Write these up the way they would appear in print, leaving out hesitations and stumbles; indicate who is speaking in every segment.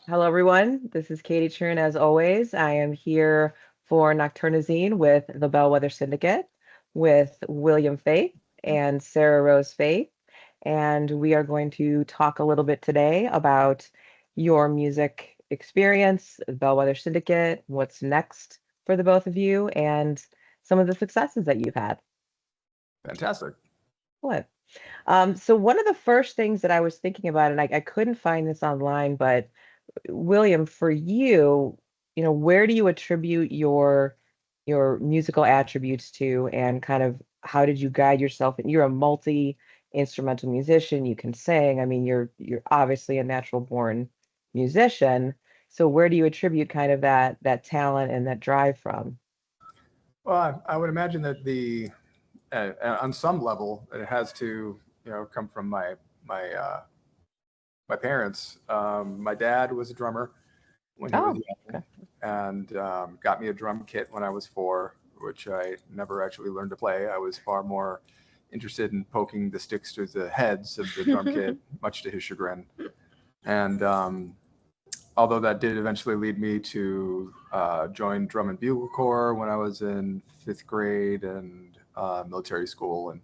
Speaker 1: Hello, everyone. This is Katie Chern. As always, I am here for Nocturnazine with the Bellwether Syndicate with William Faith and Sarah Rose Faith. And we are going to talk a little bit today about your music experience, the Bellwether Syndicate, what's next for the both of you, and some of the successes that you've had.
Speaker 2: Fantastic.
Speaker 1: What? So one of the first things that I was thinking about, and I couldn't find this online, but William, for you, where do you attribute your musical attributes to, and kind of how did you guide yourself? And you're a multi-instrumental musician. You can sing. I mean, you're obviously a natural born musician. So where do you attribute kind of that talent and that drive from?
Speaker 2: Well, I would imagine that on some level, it has to, come from my parents. My dad was a drummer when he was
Speaker 1: Oh,
Speaker 2: young,
Speaker 1: okay.
Speaker 2: and got me a drum kit when I was 4, which I never actually learned to play. I was far more interested in poking the sticks to the heads of the drum kit, much to his chagrin. And although that did eventually lead me to join drum and bugle corps when I was in 5th grade and military school,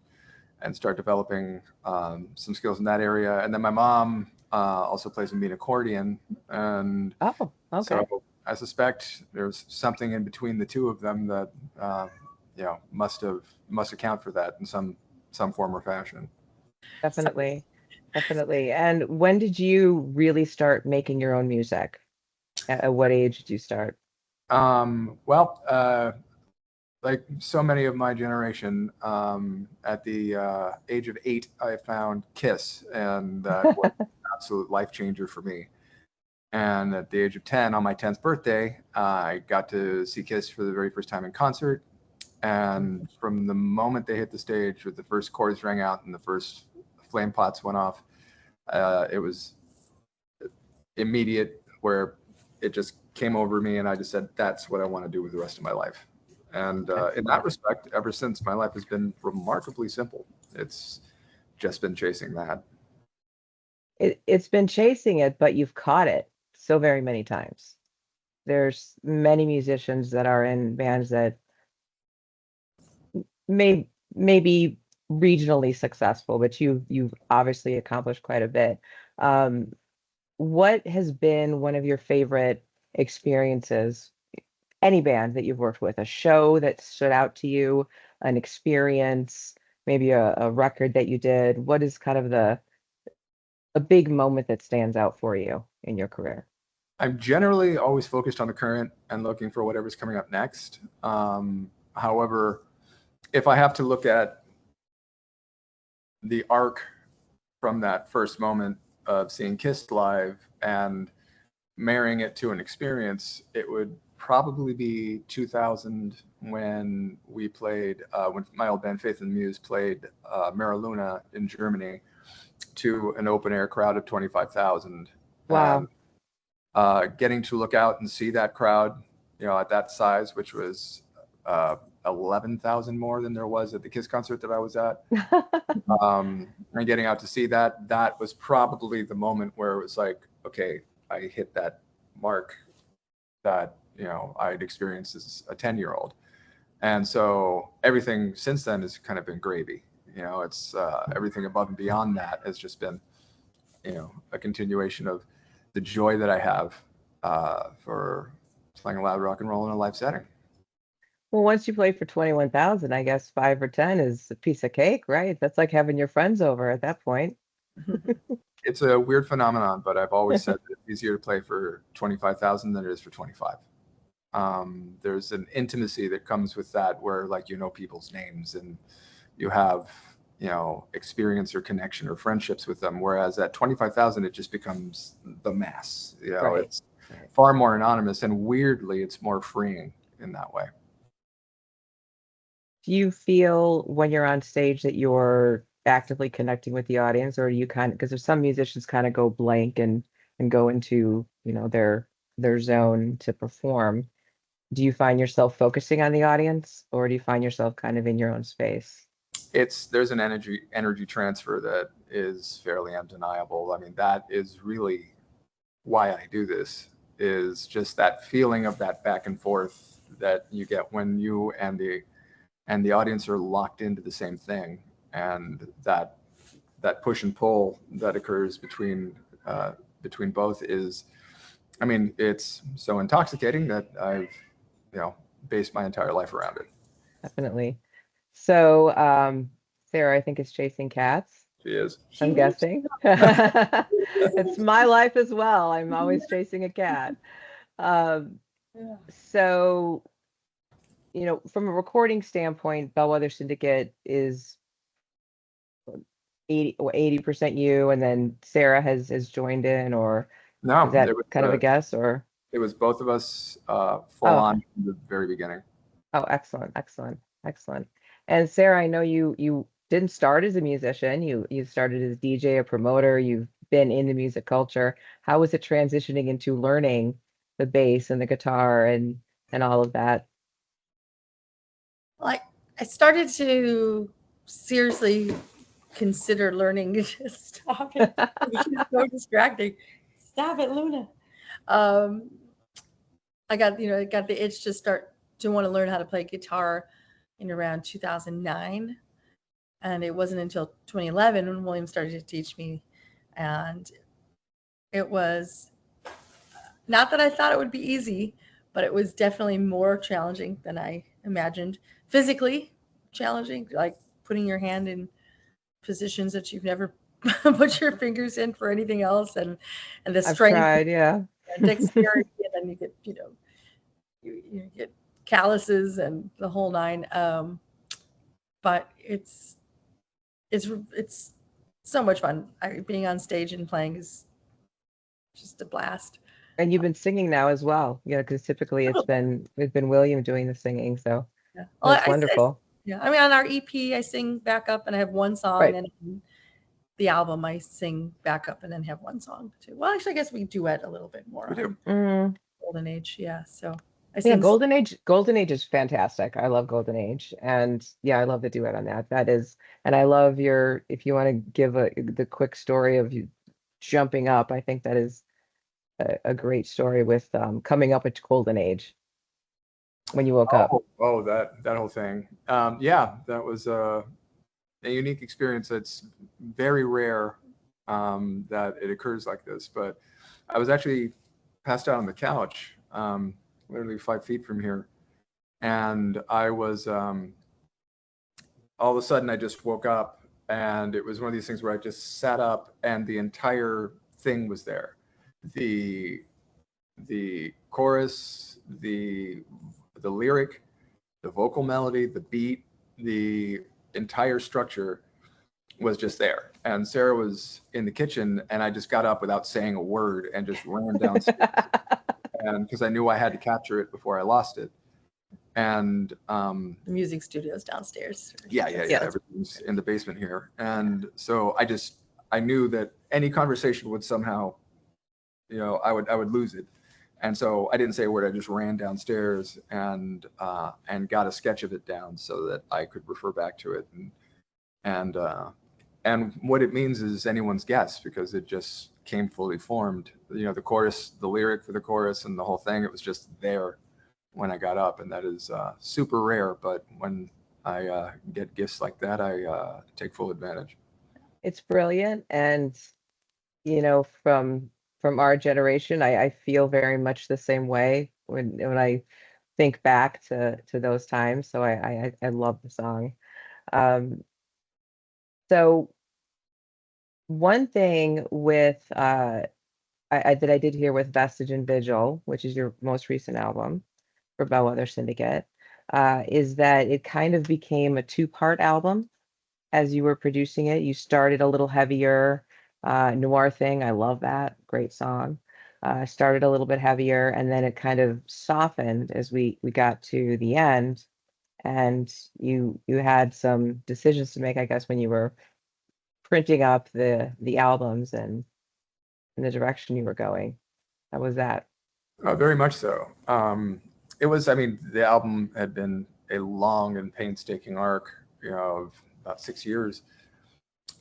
Speaker 2: and start developing some skills in that area. And then my mom also plays a mean accordion, and
Speaker 1: Oh, okay.
Speaker 2: so I suspect there's something in between the two of them that must account for that in some form or fashion.
Speaker 1: Definitely. Definitely. And when did you really start making your own music? At what age did you start?
Speaker 2: Well, like so many of my generation, at the age of 8, I found Kiss, and that was an absolute life changer for me. And at the age of 10, on my 10th birthday, I got to see Kiss for the very first time in concert. And from the moment they hit the stage, with the first chorus rang out and the first flame pots went off, it was immediate, where it just came over me, and I just said, that's what I want to do with the rest of my life. And in that
Speaker 1: Excellent.
Speaker 2: respect, ever since, my life has been remarkably simple. It's just been chasing that.
Speaker 1: It's been chasing it, but you've caught it so very many times. There's many musicians that are in bands that may be regionally successful, but you've obviously accomplished quite a bit. Um, what has been one of your favorite experiences, any band that you've worked with, a show that stood out to you, an experience, maybe a record that you did? What is kind of a big moment that stands out for you in your career?
Speaker 2: I'm generally always focused on the current and looking for whatever's coming up next. However, if I have to look at the arc from that first moment of seeing Kiss live and marrying it to an experience, it would probably be 2000, when we played, when my old band Faith and the Muse played Mara Luna in Germany to an open air crowd of 25,000. And
Speaker 1: Wow.
Speaker 2: getting to look out and see that crowd, at that size, which was 11,000 more than there was at the Kiss concert that I was at. And getting out to see that was probably the moment where it was like, okay, I hit that mark that, I'd experienced as a 10-year-old. And so everything since then has kind of been gravy. It's everything above and beyond that has just been, a continuation of the joy that I have for playing loud rock and roll in a live setting.
Speaker 1: Well, once you play for 21,000, I guess 5 or 10 is a piece of cake, right? That's like having your friends over at that point.
Speaker 2: It's a weird phenomenon, but I've always said that it's easier to play for 25,000 than it is for 25. There's an intimacy that comes with that, where like people's names, and you have experience or connection or friendships with them. Whereas at 25,000, it just becomes the mass.
Speaker 1: Right.
Speaker 2: It's
Speaker 1: Right.
Speaker 2: far more anonymous, and weirdly, it's more freeing in that way.
Speaker 1: Do you feel when you're on stage that you're actively connecting with the audience, or do you kind of, because there's some musicians kind of go blank and go into, their zone to perform. Do you find yourself focusing on the audience, or do you find yourself kind of in your own space?
Speaker 2: There's an energy transfer that is fairly undeniable. I mean, that is really why I do this, is just that feeling of that back and forth that you get when you and the audience are locked into the same thing, and that push and pull that occurs between both is, I mean, it's so intoxicating that I've, you know, based my entire life around it.
Speaker 1: Definitely. So, Sarah, I think is chasing cats.
Speaker 2: She is.
Speaker 1: I'm
Speaker 3: She is.
Speaker 1: guessing. It's my life as well. I'm always chasing a cat. Um,
Speaker 3: Yeah.
Speaker 1: so, from a recording standpoint, Bellwether Syndicate is 80% you, and then Sarah has joined in, or
Speaker 2: No,
Speaker 1: is that kind of a guess, or?
Speaker 2: it was both of us full
Speaker 1: Oh,
Speaker 2: on
Speaker 1: okay.
Speaker 2: from the very beginning.
Speaker 1: Oh, excellent, excellent, excellent. And Sarah, I know you didn't start as a musician. You started as a DJ, a promoter. You've been in the music culture. How was it transitioning into learning the bass and the guitar and all of that?
Speaker 3: Like, I started to seriously consider learning. Stop it. It's so distracting. Stop it, Luna. Um, I got the itch to start to want to learn how to play guitar in around 2009. And it wasn't until 2011 when William started to teach me. And it was not that I thought it would be easy, but it was definitely more challenging than I imagined. Physically challenging, like putting your hand in positions that you've never put your fingers in for anything else, and the
Speaker 1: I've
Speaker 3: strength
Speaker 1: tried, yeah.
Speaker 3: and dexterity, and then you get you get calluses and the whole nine. But it's so much fun. Being on stage and playing is just a blast.
Speaker 1: And you've been singing now as well, because typically it's been William doing the singing, so
Speaker 3: Yeah. Well,
Speaker 1: that's wonderful.
Speaker 3: yeah. I mean, on our EP, I sing backup and I have one song,
Speaker 1: Right.
Speaker 3: and on the album, I sing backup and then have one song too. Well, actually, I guess we duet a little bit more
Speaker 2: We do.
Speaker 3: on
Speaker 1: Mm.
Speaker 3: Golden Age. Yeah. So I
Speaker 1: Yeah,
Speaker 3: sing.
Speaker 1: Golden Age is fantastic. I love Golden Age. And yeah, I love the duet on that. That is, and I love if you want to give the quick story of you jumping up, I think that is a great story with coming up at Golden Age when you woke up.
Speaker 2: Oh, that whole thing. Yeah, that was a unique experience. That's very rare that it occurs like this. But I was actually passed out on the couch, literally 5 feet from here, and I was all of a sudden I just woke up, and it was one of these things where I just sat up, and the entire thing was there. The chorus, the lyric, the vocal melody, the beat, the entire structure was just there. And Sarah was in the kitchen, and I just got up without saying a word and just ran downstairs, and because I knew I had to capture it before I lost it. And
Speaker 3: the music studios downstairs.
Speaker 2: yeah,
Speaker 1: Yeah.
Speaker 2: everything's in the basement here. And so I knew that any conversation would somehow, I would lose it. And so I didn't say a word. I just ran downstairs and got a sketch of it down so that I could refer back to it. And what it means is anyone's guess, because it just came fully formed. The chorus, the lyric for the chorus, and the whole thing. It was just there when I got up, and that is super rare. But when I get gifts like that, I take full advantage.
Speaker 1: It's brilliant. And from our generation, I feel very much the same way when I think back to those times. So I love the song. Um, so one thing with that I did hear with Vestige and Vigil, which is your most recent album for Bellwether Syndicate, is that it kind of became a two-part album as you were producing it. You started a little heavier, Noir Thing. I love that. Great song. Started a little bit heavier, and then it kind of softened as we got to the end. And you had some decisions to make, I guess, when you were printing up the albums and the direction you were going. How was that?
Speaker 2: Very much so. It was. I mean, the album had been a long and painstaking arc, of about 6 years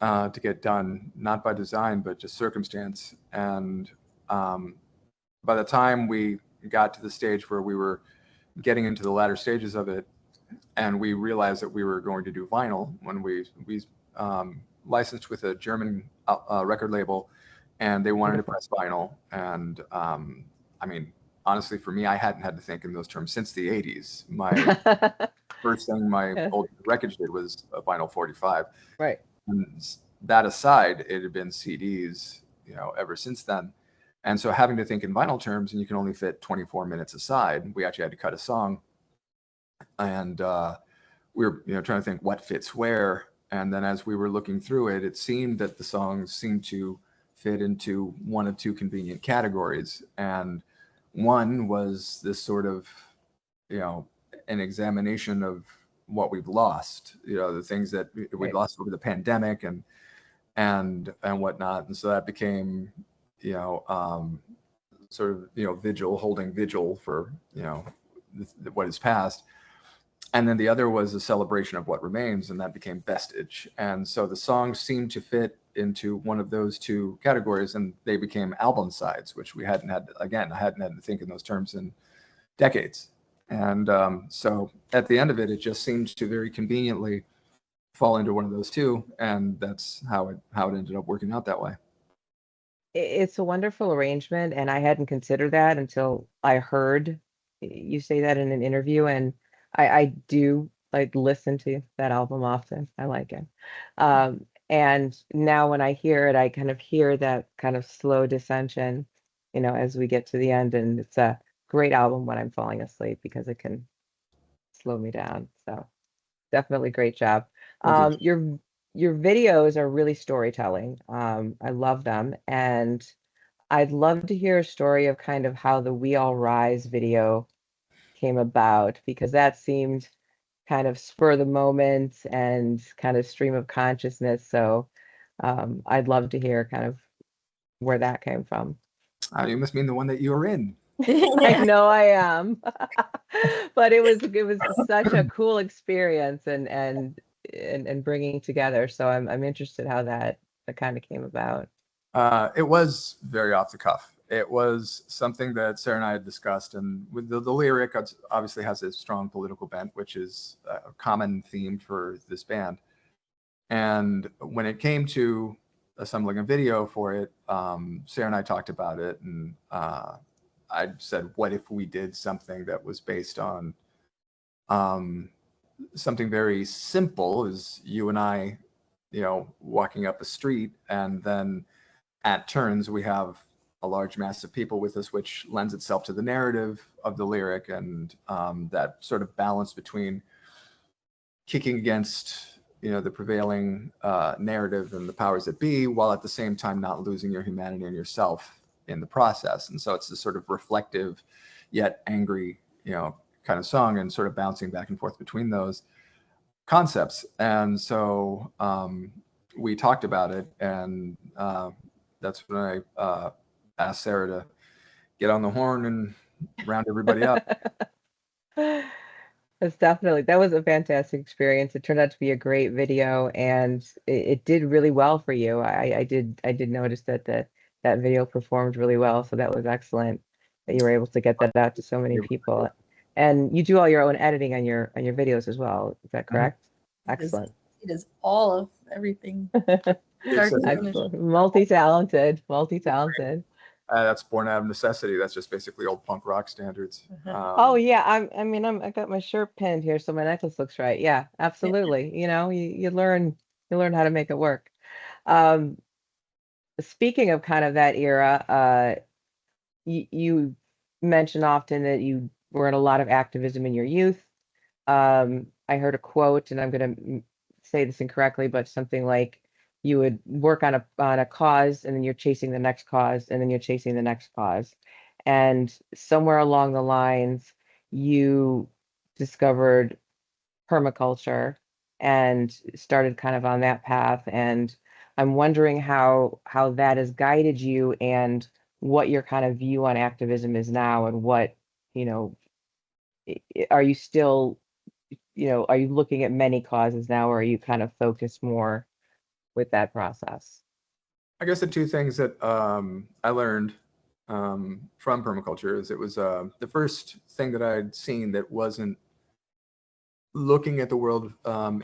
Speaker 2: to get done, not by design, but just circumstance. And by the time we got to the stage where we were getting into the latter stages of it, and we realized that we were going to do vinyl, when we licensed with a German record label, and they wanted to press vinyl. And I mean, honestly, for me, I hadn't had to think in those terms since the 80s. My first thing my old wreckage did was a vinyl 45.
Speaker 1: Right.
Speaker 2: And that aside, it had been CDs, you know, ever since then. And so having to think in vinyl terms, and you can only fit 24 minutes aside, we actually had to cut a song. And we were, you know, trying to think what fits where. And then as we were looking through it, it seemed that the songs seemed to fit into one of two convenient categories. And one was this sort of, you know, an examination of what we've lost, you know, the things that we lost over the pandemic and whatnot. And so that became, you know, sort of, you know, holding vigil for, you know, what is past. And then the other was a celebration of what remains, and that became Vestige. And so the songs seemed to fit into one of those two categories, and they became album sides, which we hadn't had, again, I hadn't had to think in those terms in decades. And so at the end of it, it just seemed to very conveniently fall into one of those two, and that's how it ended up working out that way.
Speaker 1: It's a wonderful arrangement, and I hadn't considered that until I heard you say that in an interview. And I do like listen to that album often. I like it. And now when I hear it, I kind of hear that kind of slow descension, you know, as we get to the end. And it's a great album when I'm falling asleep because it can slow me down. So definitely great job. Your videos are really storytelling. I love them. And I'd love to hear a story of kind of how the We All Rise video came about, because that seemed kind of spur of the moment and kind of stream of consciousness. So I'd love to hear kind of where that came from.
Speaker 2: You must mean the one that you were in.
Speaker 1: I know I am, but it was such a cool experience and bringing together. So I'm interested how that kind of came about.
Speaker 2: It was very off the cuff. It was something that Sarah and I had discussed, and with the lyric obviously has a strong political bent, which is a common theme for this band. And when it came to assembling a video for it, Sarah and I talked about it, and I said, what if we did something that was based on something very simple, as you and I, you know, walking up a street, and then at turns we have a large mass of people with us, which lends itself to the narrative of the lyric, and that sort of balance between kicking against, you know, the prevailing narrative and the powers that be, while at the same time not losing your humanity and yourself in the process. And so it's this sort of reflective yet angry, you know, kind of song, and sort of bouncing back and forth between those concepts. And so we talked about it, and that's when I asked Sarah to get on the horn and round everybody up.
Speaker 1: That was a fantastic experience. It turned out to be a great video, and it did really well for you. I did notice that that video performed really well, so that was excellent that you were able to get that out to so many people. And you do all your own editing on your videos as well. Is that correct? Excellent.
Speaker 3: It is all of everything.
Speaker 1: Excellent. Multi-talented.
Speaker 2: That's born out of necessity. That's just basically old punk rock standards.
Speaker 1: Oh yeah, I got my shirt pinned here so my necklace looks right. Yeah, absolutely. You know, you learn how to make it work. Speaking of kind of that era, you mention often that you were in a lot of activism in your youth. I heard a quote, and I'm going to say this incorrectly, but something like you would work on a cause, and then you're chasing the next cause, and then you're chasing the next cause. And somewhere along the lines, you discovered permaculture and started kind of on that path. And I'm wondering how that has guided you, and what your kind of view on activism is now, and what, you know, are you still, you know, are you looking at many causes now, or are you kind of focused more with that process?
Speaker 2: I guess the two things that I learned from permaculture is it was the first thing that I'd seen that wasn't looking at the world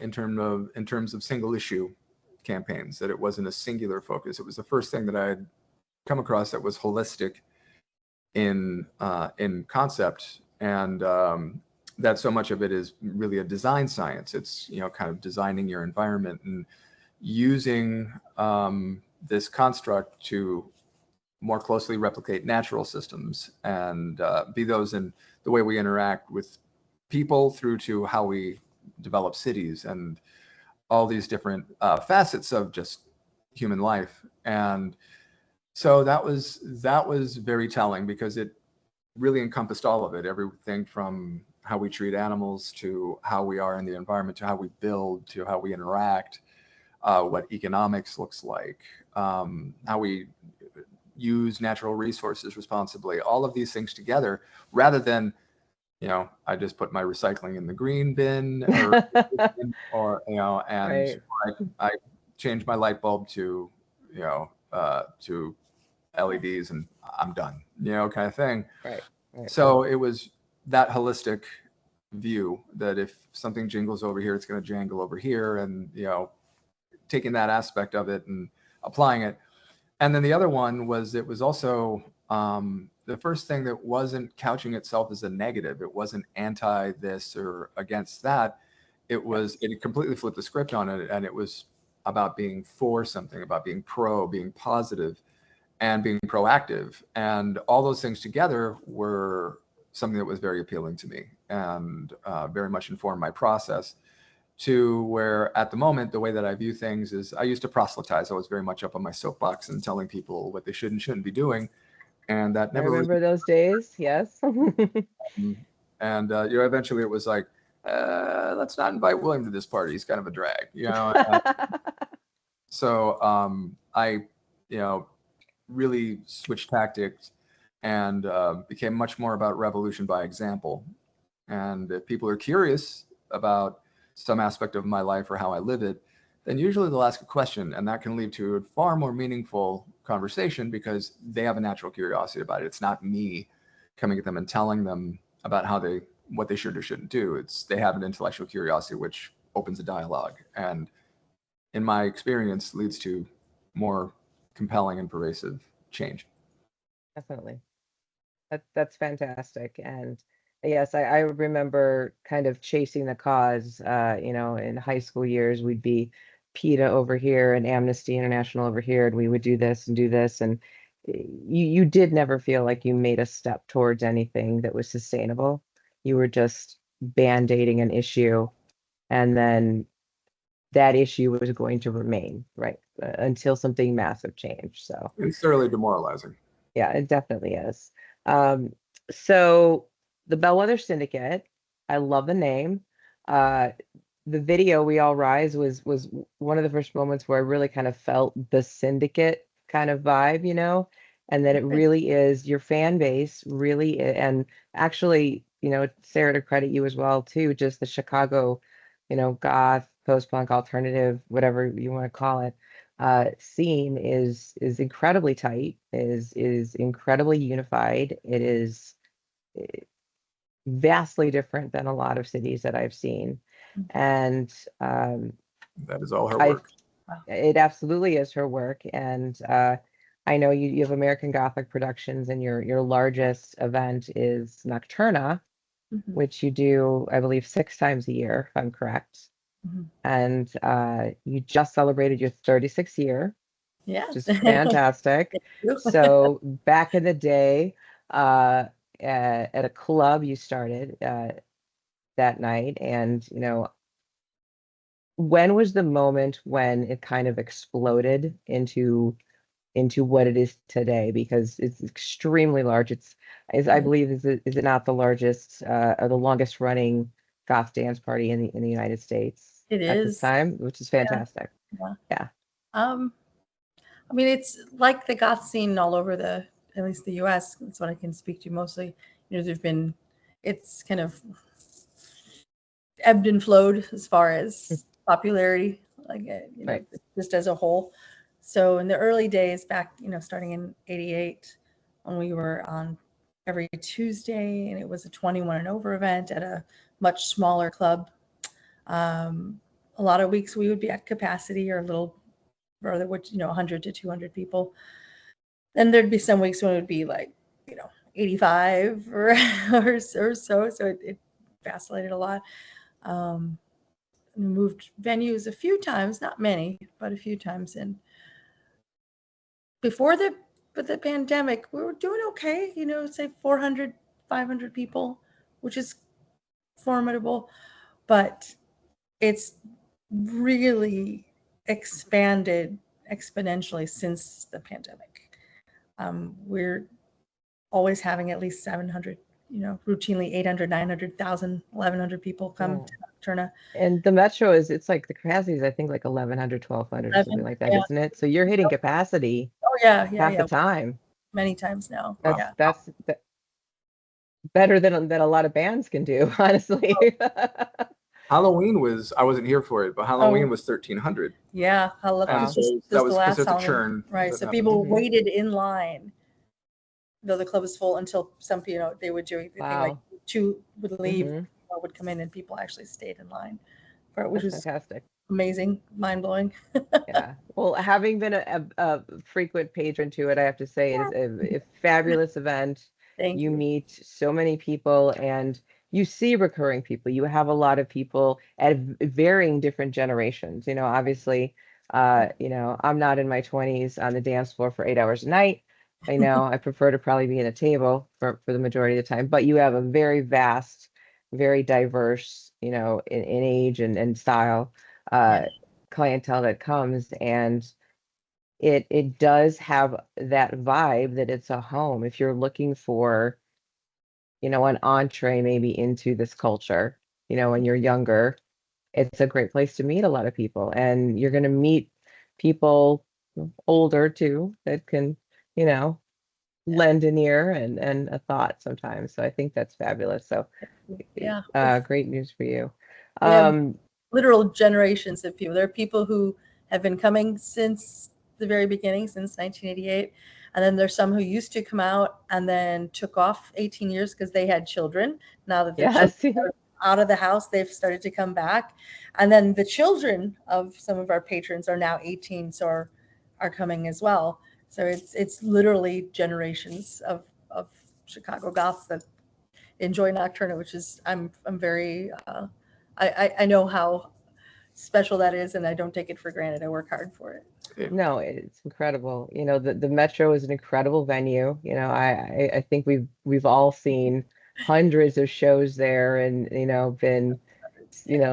Speaker 2: in terms of single issue campaigns, that it wasn't a singular focus. It was the first thing that I had come across that was holistic in concept, and that so much of it is really a design science. It's, you know, kind of designing your environment and using this construct to more closely replicate natural systems, and be those in the way we interact with people through to how we develop cities and all these different facets of just human life. And so that was very telling, because it really encompassed all of it, everything from how we treat animals to how we are in the environment to how we build to how we interact, what economics looks like, how we use natural resources responsibly, all of these things together, rather than, you know, I just put my recycling in the green bin, or you know, and
Speaker 1: Right.
Speaker 2: I change my light bulb to, you know, to LEDs and I'm done, you know, kind of thing.
Speaker 1: Right. Right.
Speaker 2: So it was that holistic view that if something jingles over here, it's going to jangle over here, and, you know, taking that aspect of it and applying it. And then the other one was, it was also the first thing that wasn't couching itself as a negative. It wasn't anti this or against that. It completely flipped the script on it. And it was about being for something, about being being positive and being proactive. And all those things together were something that was very appealing to me, and very much informed my process, to where at the moment, the way that I view things is, I used to proselytize. I was very much up on my soapbox and telling people what they should and shouldn't be doing. And that
Speaker 1: I
Speaker 2: never really,
Speaker 1: remember those days. Yes.
Speaker 2: and you know, eventually it was like, let's not invite William to this party. He's kind of a drag, you know? So I, you know, really switched tactics and became much more about revolution by example. And if people are curious about some aspect of my life or how I live it, then usually they'll ask a question, and that can lead to a far more meaningful conversation, because they have a natural curiosity about it. It's not me coming at them and telling them about what they should or shouldn't do. It's, they have an intellectual curiosity, which opens a dialogue, and in my experience leads to more compelling and pervasive change.
Speaker 1: Definitely. That's fantastic. And yes, I remember kind of chasing the cause. You know, in high school years, we'd be PETA over here and Amnesty International over here, and we would do this and do this. And you did never feel like you made a step towards anything that was sustainable. You were just band-aiding an issue, and then that issue was going to remain, right, until something massive changed. So
Speaker 2: It's thoroughly demoralizing.
Speaker 1: yeah, it definitely is. Um, so the Bellwether Syndicate, I love the name. Uh, the video "We All Rise" was one of the first moments where I really kind of felt the syndicate kind of vibe, you know, and that it really is your fan base, really, and actually, you know, Sarah, to credit you as well too, just the Chicago, you know, goth, post-punk, alternative, whatever you want to call it, scene is incredibly tight, is incredibly unified. It is vastly different than a lot of cities that I've seen, and
Speaker 2: That is all her
Speaker 1: I
Speaker 2: work.
Speaker 1: it absolutely is her work. And I know you have American Gothic Productions, and your largest event is Nocturna, which you do, I believe, 6 times a year, if I'm correct. And you just celebrated your 36th year,
Speaker 3: Yeah.
Speaker 1: which is fantastic. So back in the day, at a club you started that night, and you know, when was the moment when it kind of exploded into what it is today? Because it's extremely large. I believe, is it not the largest or the longest running goth dance party in the United States
Speaker 3: It
Speaker 1: at this
Speaker 3: is.
Speaker 1: time, which is fantastic.
Speaker 3: Yeah.
Speaker 1: Yeah.
Speaker 3: I mean, it's like the goth scene all over at least the US. That's what I can speak to mostly. You know, it's kind of ebbed and flowed as far as popularity, like, you know,
Speaker 1: Right.
Speaker 3: just as a whole. So in the early days back, you know, starting in 88, and we were on every Tuesday, and it was a 21 and over event at a much smaller club. A lot of weeks we would be at capacity or a little, or there would, 100 to 200 people. Then there'd be some weeks when it would be like, 85 or so. So it vacillated a lot. We moved venues a few times, not many, but a few times. And before the pandemic, we were doing okay, say 400, 500 people, which is formidable. But it's really expanded exponentially since the pandemic. We're always having at least 700, routinely 800, 900,000, 1,100 people come to Nocturna.
Speaker 1: And the Metro it's like the capacity is, I think, like 1,100, 1,200 or something like that,
Speaker 3: yeah.
Speaker 1: isn't it? So you're hitting capacity
Speaker 3: Oh yeah,
Speaker 1: half the time.
Speaker 3: many times now.
Speaker 1: That's better than a lot of bands can do, honestly.
Speaker 2: Halloween I wasn't here for it, but Halloween was 1,300.
Speaker 3: Yeah,
Speaker 1: Wow.
Speaker 3: that
Speaker 2: was
Speaker 3: the last
Speaker 2: because there's a
Speaker 3: Halloween.
Speaker 2: churn.
Speaker 3: Right, so people waited in line, though the club was full, until some people, they would do the thing like two would leave, would come in, and people actually stayed in line for it, which was
Speaker 1: fantastic.
Speaker 3: Amazing, mind-blowing.
Speaker 1: Yeah. Well, having been a frequent patron to it, I have to say it is a fabulous event.
Speaker 3: Thank you.
Speaker 1: Meet so many people and you see recurring people. You have a lot of people at varying different generations. Obviously, I'm not in my 20s on the dance floor for 8 hours a night. I prefer to probably be in a table for the majority of the time, but you have a very vast, very diverse, in age and style clientele that comes, and it does have that vibe that it's a home. If you're looking for, an entree maybe into this culture, when you're younger, it's a great place to meet a lot of people, and you're going to meet people older too that can, lend an ear and a thought sometimes. So I think that's fabulous. So great news for you.
Speaker 3: Literal generations of people. There are people who have been coming since the very beginning, since 1988. And then there's some who used to come out and then took off 18 years because they had children. Now that their children are out of the house, they've started to come back. And then the children of some of our patrons are now 18, so are coming as well. So it's literally generations of Chicago goths that enjoy Nocturna, which is I'm very I know how special that is, and I don't take it for granted. I work hard for it.
Speaker 1: No, it's incredible. The Metro is an incredible venue. I think we've all seen hundreds of shows there, and been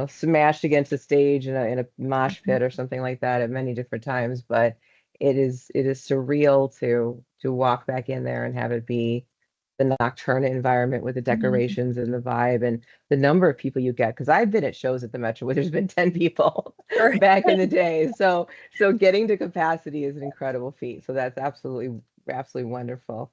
Speaker 1: smashed against a stage in a mosh pit or something like that at many different times. But it is surreal to walk back in there and have it be the Nocturna environment with the decorations and the vibe and the number of people you get. Because I've been at shows at the Metro where there's been 10 people back in the day. So getting to capacity is an incredible feat. So that's absolutely wonderful.